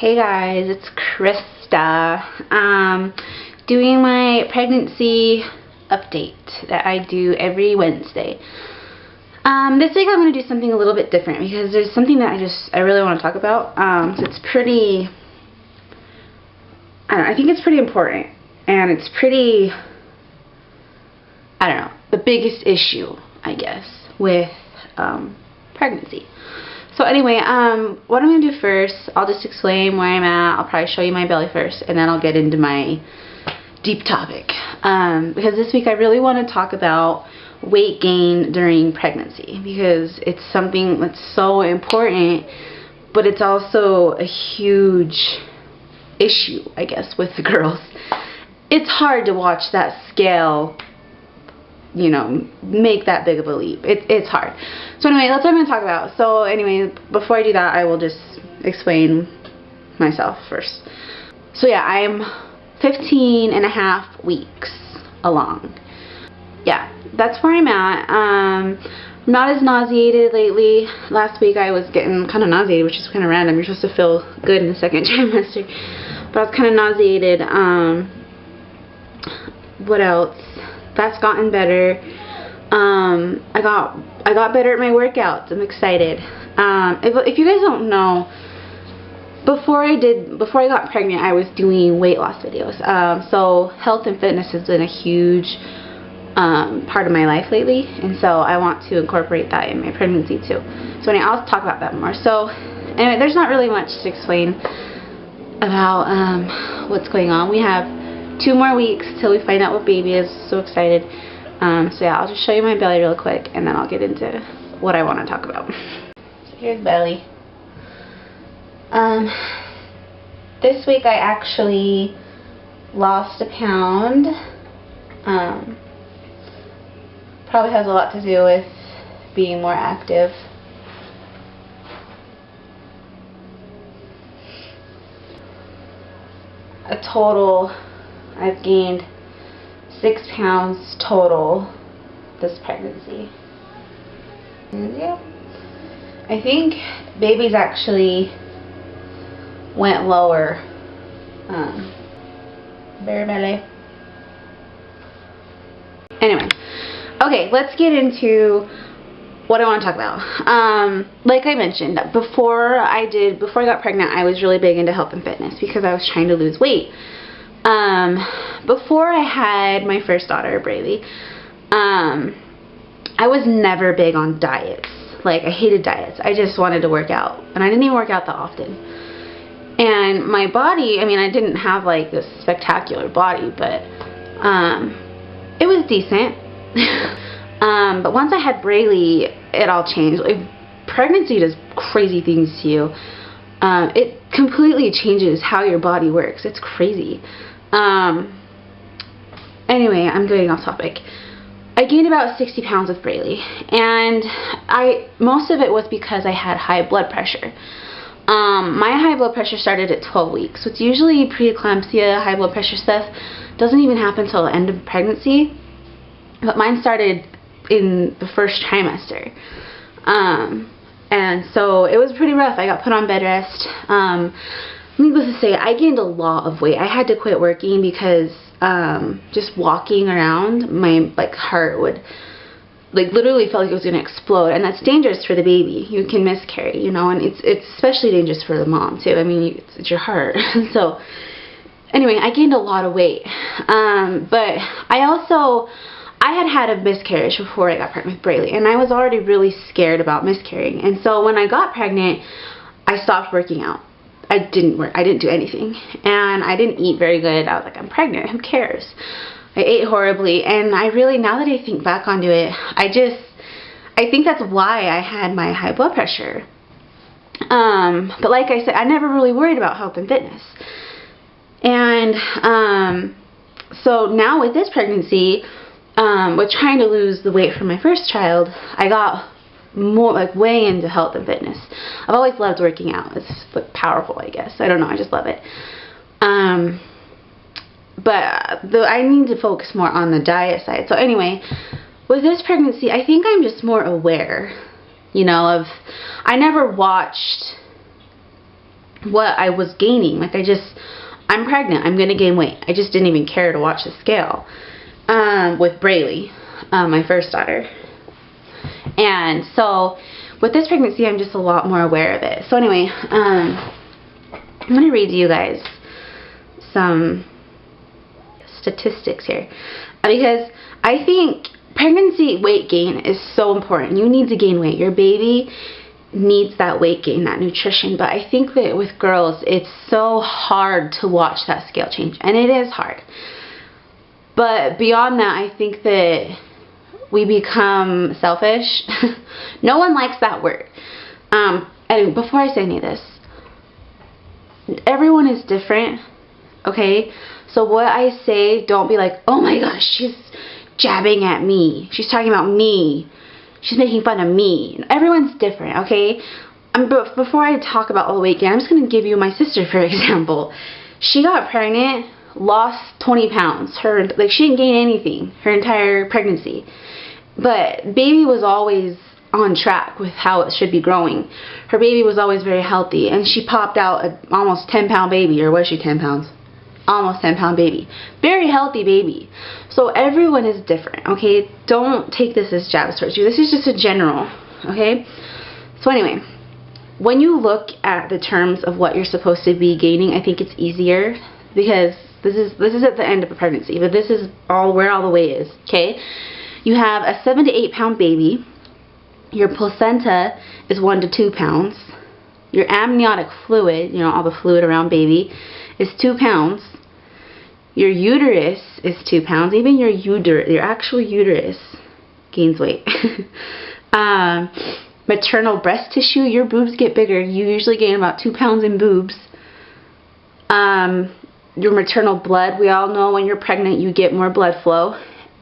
Hey guys, it's Krista. Doing my pregnancy update that I do every Wednesday. This week I'm going to do something a little bit different because there's something that I really want to talk about. So it's pretty, I think it's pretty important, and it's pretty, the biggest issue, I guess, with pregnancy. So anyway, what I'm going to do first, I'll just explain where I'm at. I'll probably show you my belly first, and then I'll get into my deep topic. Because this week I really want to talk about weight gain during pregnancy, because it's something that's so important, but it's also a huge issue, I guess, with the girls. It's hard to watch that scale, you know, make that big of a leap. It's hard. So anyway, that's what I'm going to talk about. So anyway, before I do that, I will just explain myself first. So yeah, I'm 15.5 weeks along. Yeah, that's where I'm at. I'm not as nauseated lately. Last week I was getting kind of nauseated, which is kind of random. You're supposed to feel good in the second trimester. But I was kind of nauseated. What else? That's gotten better. I got better at my workouts. I'm excited. If you guys don't know, before I got pregnant, I was doing weight loss videos. So health and fitness has been a huge part of my life lately, and so I want to incorporate that in my pregnancy too. So anyway, I'll talk about that more. So anyway, there's not really much to explain about what's going on. We have 2 more weeks till we find out what baby is. So excited. So yeah, I'll just show you my belly real quick, and then I'll get into what I want to talk about. So here's belly. This week I actually lost a pound. Probably has a lot to do with being more active. A total, I've gained 6 pounds total this pregnancy. And yeah, I think babies actually went lower. Bare belly. Anyway, okay, let's get into what I want to talk about. Like I mentioned, before I got pregnant, I was really big into health and fitness because I was trying to lose weight. Before I had my first daughter, Braylee, I was never big on diets. Like, I hated diets. I just wanted to work out, and I didn't even work out that often. And my body, I mean, I didn't have like this spectacular body, but it was decent. But once I had Braylee, it all changed. Like, pregnancy does crazy things to you. It completely changes how your body works. It's crazy. Anyway, I'm getting off topic. I gained about 60 pounds with Braylee, and most of it was because I had high blood pressure. My high blood pressure started at 12 weeks. So it's usually preeclampsia, high blood pressure stuff doesn't even happen until the end of pregnancy. But mine started in the first trimester. And so it was pretty rough. I got put on bed rest. Needless to say, I gained a lot of weight. I had to quit working because just walking around, my heart would literally felt like it was going to explode, and that's dangerous for the baby. You can miscarry, you know, and it's especially dangerous for the mom too. I mean, it's your heart. So anyway, I gained a lot of weight. But I had a miscarriage before I got pregnant with Braylee, and I was already really scared about miscarrying. And so when I got pregnant, I stopped working out. I didn't do anything, and I didn't eat very good. I was like, I'm pregnant, who cares? I ate horribly, and I really, now that I think back onto it, I think that's why I had my high blood pressure. But like I said, I never really worried about health and fitness. And so now with this pregnancy, with trying to lose the weight from my first child, I got more way into health and fitness. I've always loved working out. It's powerful, I guess. I don't know, I just love it. But I need to focus more on the diet side. So anyway, with this pregnancy, I think I'm just more aware, you know, I never watched what I was gaining. Like I'm pregnant, I'm gonna gain weight. I just didn't even care to watch the scale with Braylee, my first daughter. And so with this pregnancy, I'm just a lot more aware of it. So anyway, I'm gonna read you guys some statistics here, because I think pregnancy weight gain is so important. You need to gain weight. Your baby needs that weight gain, that nutrition. But I think that with girls, it's so hard to watch that scale change, and it is hard. But beyond that, I think that we become selfish. No one likes that word. And before I say any of this, everyone is different, okay? So what I say, don't be like, oh my gosh, she's jabbing at me. She's talking about me. She's making fun of me. Everyone's different, okay? But before I talk about all the weight gain, I'm just going to give you my sister, for example. She got pregnant, lost 20 pounds. She didn't gain anything her entire pregnancy. But baby was always on track with how it should be growing. Her baby was always very healthy, and she popped out an almost 10-pound baby. Or was she 10 pounds? Almost 10-pound baby. Very healthy baby. So everyone is different, okay? Don't take this as jabs towards you. This is just a general, okay? So anyway, when you look at the terms of what you're supposed to be gaining, I think it's easier, because this is at the end of a pregnancy, but this is where all the weight is, okay? You have a 7 to 8 pound baby. Your placenta is 1 to 2 pounds. Your amniotic fluid, all the fluid around baby, is 2 pounds. Your uterus is 2 pounds. Even your actual uterus gains weight. Maternal breast tissue, your boobs get bigger. You usually gain about 2 pounds in boobs. Your maternal blood, we all know when you're pregnant you get more blood flow.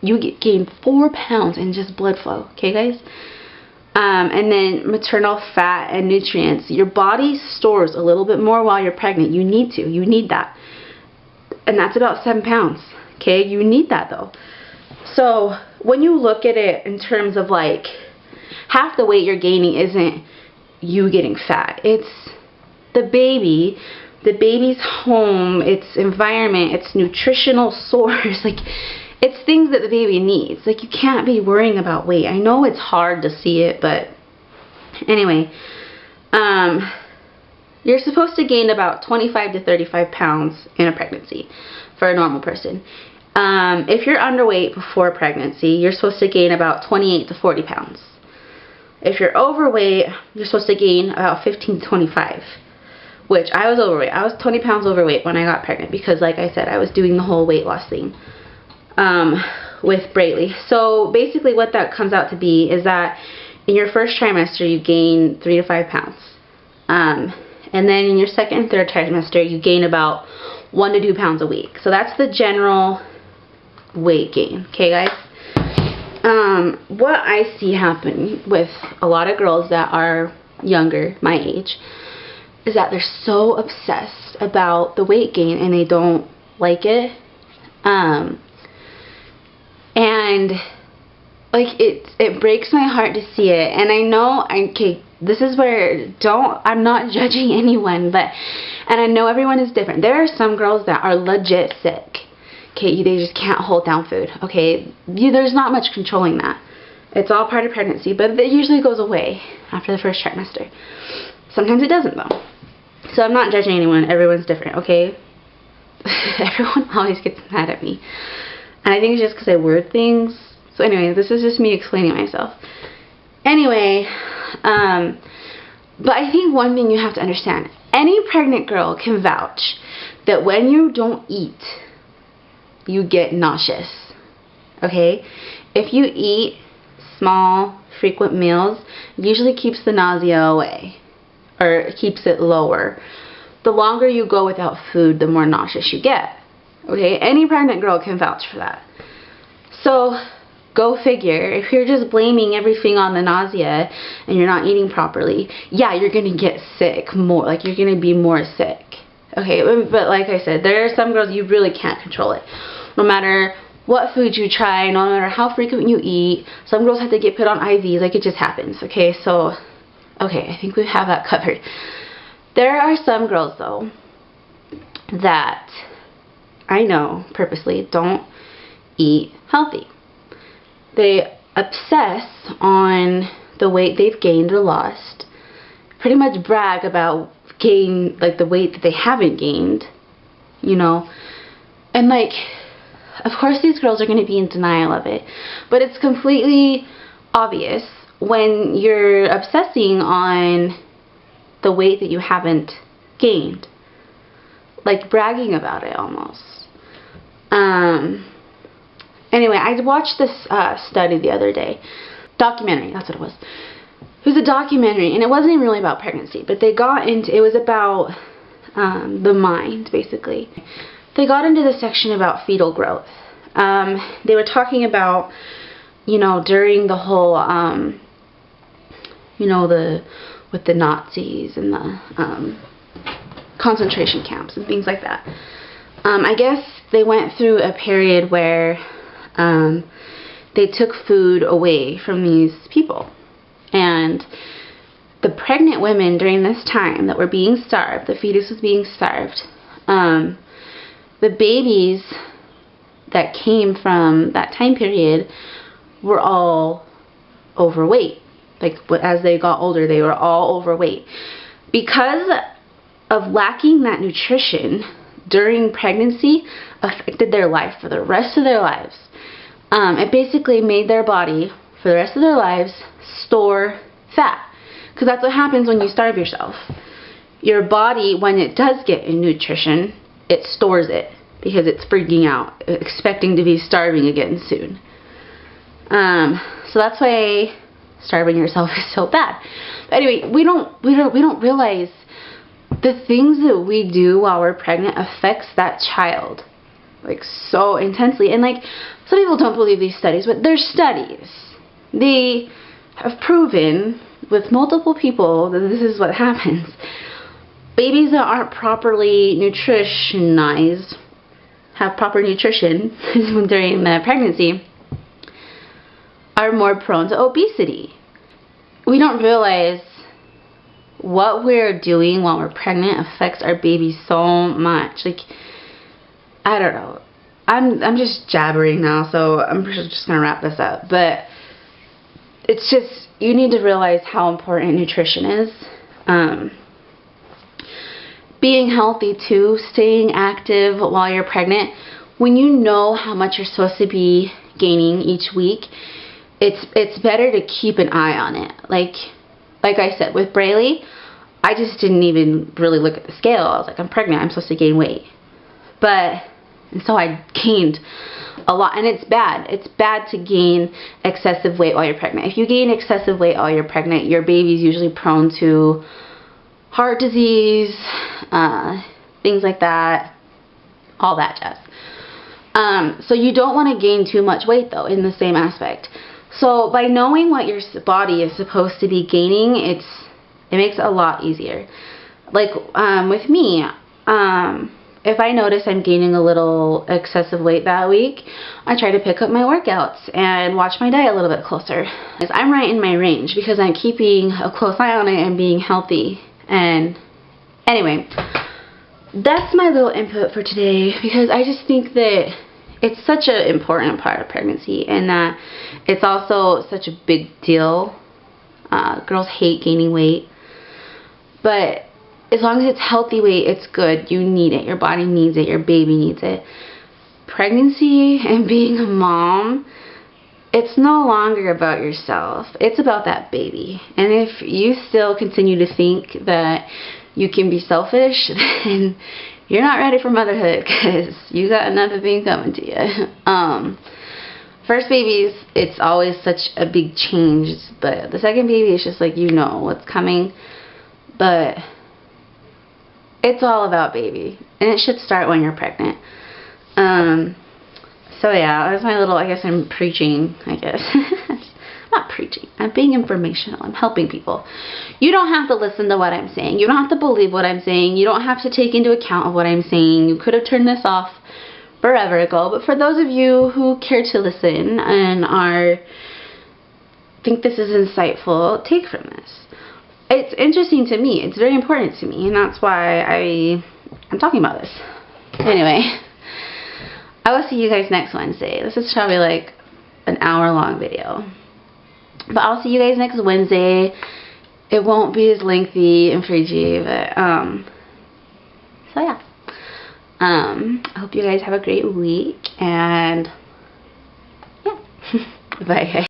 You gain 4 pounds in just blood flow, okay guys? And then maternal fat and nutrients. Your body stores a little bit more while you're pregnant. You need that. And that's about 7 pounds, okay? You need that though. So when you look at it in terms of like, half the weight you're gaining isn't you getting fat. It's the baby's home, its environment, its nutritional source. Like, it's things that the baby needs. Like, you can't be worrying about weight. I know it's hard to see it, but anyway, you're supposed to gain about 25 to 35 pounds in a pregnancy for a normal person. If you're underweight before pregnancy, you're supposed to gain about 28 to 40 pounds. If you're overweight, you're supposed to gain about 15 to 25. Which, I was overweight. I was 20 pounds overweight when I got pregnant because, like I said, I was doing the whole weight loss thing with Braylee. So basically what that comes out to be is that in your first trimester you gain 3 to 5 pounds. And then in your second and third trimester you gain about 1 to 2 pounds a week. So that's the general weight gain. Okay guys? What I see happen with a lot of girls that are younger, my age, is that they're so obsessed about the weight gain and they don't like it. And like it breaks my heart to see it. And I know, okay, this is where I'm not judging anyone, and I know everyone is different. There are some girls that are legit sick. Okay, they just can't hold down food. Okay, there's not much controlling that. It's all part of pregnancy, but it usually goes away after the first trimester. Sometimes it doesn't though. So I'm not judging anyone. Everyone's different, okay? Everyone always gets mad at me. And I think it's just because I word things. So anyway, this is just me explaining myself. Anyway, but I think one thing you have to understand. Any pregnant girl can vouch that when you don't eat, you get nauseous. Okay? If you eat small, frequent meals, it usually keeps the nausea away. Or it keeps it lower. The longer you go without food, the more nauseous you get. Okay? Any pregnant girl can vouch for that. So, go figure. If you're just blaming everything on the nausea and you're not eating properly, yeah, you're going to get sick more. Like, you're going to be more sick. Okay? But like I said, there are some girls you really can't control it. No matter what food you try, no matter how frequent you eat, some girls have to get put on IVs. Like, it just happens. Okay? So, okay, I think we have that covered. There are some girls, though, that I know purposely don't eat healthy. They obsess on the weight they've gained or lost, pretty much brag about like the weight that they haven't gained, you know, and like, of course these girls are going to be in denial of it, but it's completely obvious when you're obsessing on the weight that you haven't gained, like bragging about it almost. Anyway, I watched this study the other day, documentary, that's what it was. It was a documentary, and it wasn't even really about pregnancy, but they got into, it was about the mind, basically. They got into the section about fetal growth. They were talking about, you know, during the whole, you know, with the Nazis and the concentration camps and things like that. I guess they went through a period where they took food away from these people. And the pregnant women during this time that were being starved, the fetus was being starved, the babies that came from that time period were all overweight. Like, as they got older, they were all overweight. Because of lacking that nutrition during pregnancy, affected their life for the rest of their lives. It basically made their body, for the rest of their lives, store fat. Because that's what happens when you starve yourself. Your body, when it does get nutrition, it stores it because it's freaking out, expecting to be starving again soon. So that's why starving yourself is so bad. But anyway, we don't realize the things that we do while we're pregnant affects that child, like, so intensely. And like, some people don't believe these studies, but there's studies. They have proven with multiple people that this is what happens. Babies that aren't properly nutritionized, have proper nutrition during the pregnancy, are more prone to obesity. We don't realize what we're doing while we're pregnant affects our baby so much. Like, I don't know. I'm just jabbering now, so I'm just gonna wrap this up. But it's just, you need to realize how important nutrition is. Being healthy too, staying active while you're pregnant. When you know how much you're supposed to be gaining each week, it's better to keep an eye on it. Like I said, with Braylee, I just didn't even really look at the scale. I was like, I'm pregnant, I'm supposed to gain weight. And so I gained a lot, and it's bad. It's bad to gain excessive weight while you're pregnant. If you gain excessive weight while you're pregnant, your baby's usually prone to heart disease, things like that, all that jazz. So you don't want to gain too much weight, though, in the same aspect. So by knowing what your body is supposed to be gaining, it makes it a lot easier. Like with me, if I notice I'm gaining a little excessive weight that week, I try to pick up my workouts and watch my diet a little bit closer. I'm right in my range because I'm keeping a close eye on it and being healthy. And anyway, that's my little input for today, because I just think that it's such an important part of pregnancy, and that it's also such a big deal. Girls hate gaining weight, but as long as it's healthy weight, it's good. You need it. Your body needs it. Your baby needs it. Pregnancy and being a mom, it's no longer about yourself. It's about that baby. And if you still continue to think that you can be selfish, then you're not ready for motherhood, because you got another thing coming to you. First babies, it's always such a big change, but the second baby is just like, you know what's coming. But it's all about baby, and it should start when you're pregnant. So yeah, that's my little, I guess I'm preaching, I guess. I'm not preaching, I'm being informational, I'm helping people. You don't have to listen to what I'm saying. You don't have to believe what I'm saying. You don't have to take into account of what I'm saying. You could have turned this off forever ago, but for those of you who care to listen and think this is insightful, take from this. it's interesting to me. It's very important to me, and that's why I'm talking about this. Anyway, I will see you guys next Wednesday. This is probably like an hour-long video. But I'll see you guys next Wednesday. It won't be as lengthy and preachy, but, so yeah. I hope you guys have a great week, and, yeah. Bye, guys.